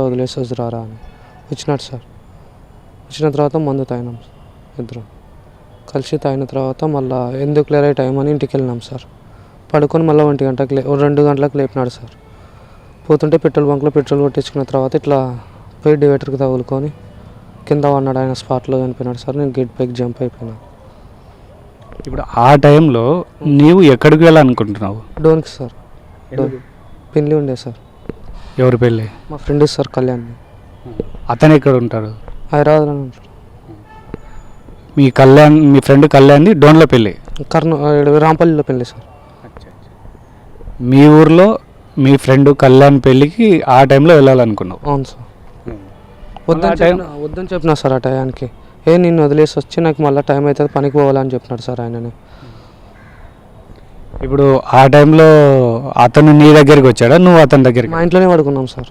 వదిలేసి రారా అని వచ్చినాడు సార్. వచ్చిన తర్వాత మందు తాగినాం ఇద్దరం కలిసి. తాగిన తర్వాత మళ్ళీ ఎందుకు లేరా టైం అని ఇంటికి వెళ్ళినాం సార్. పడుకొని మళ్ళీ 1 గంటకు 2 గంటలకు లేపినాడు సార్. పోతుంటే పెట్రోల్ బంక్లో పెట్రోల్ కొట్టించుకున్న తర్వాత ఇట్లా పోయి డివైడర్కి తగులుకొని కింద పడినాడు. ఆయన స్పాట్లో చనిపోయినాడు సార్. నేను గేట్ పైకి జంప్ అయిపోయినా. ఇప్పుడు ఆ టైంలో నీవు ఎక్కడికి వెళ్ళాలనుకుంటున్నావు? డోన్కి సార్. పెళ్ళి ఉండే సార్. ఎవరి పెళ్ళి? మా ఫ్రెండ్ సార్ కళ్యాణ్. అతను ఎక్కడ ఉంటాడు? హైదరాబాద్లో ఉంటాడు. మీ ఫ్రెండ్ కళ్యాణ్ది డోన్లో పెళ్ళి? రాంపల్లిలో పెళ్ళి సార్. మీ ఊర్లో మీ ఫ్రెండ్ కళ్యాణ్ పెళ్ళికి ఆ టైంలో వెళ్ళాలనుకున్నావు? అవును సార్. వద్దని చెప్పినా సార్ ఆ టయానికి. నిన్ను వదిలేసి వచ్చి నాకు మళ్ళీ టైం అవుతుంది పనికి పోవాలని చెప్పినాడు సార్ ఆయనని. ఇప్పుడు ఆ టైంలో అతను నీ దగ్గరికి వచ్చాడా, నువ్వు అతని దగ్గరికి? మా ఇంట్లోనే పడుకున్నాం సార్.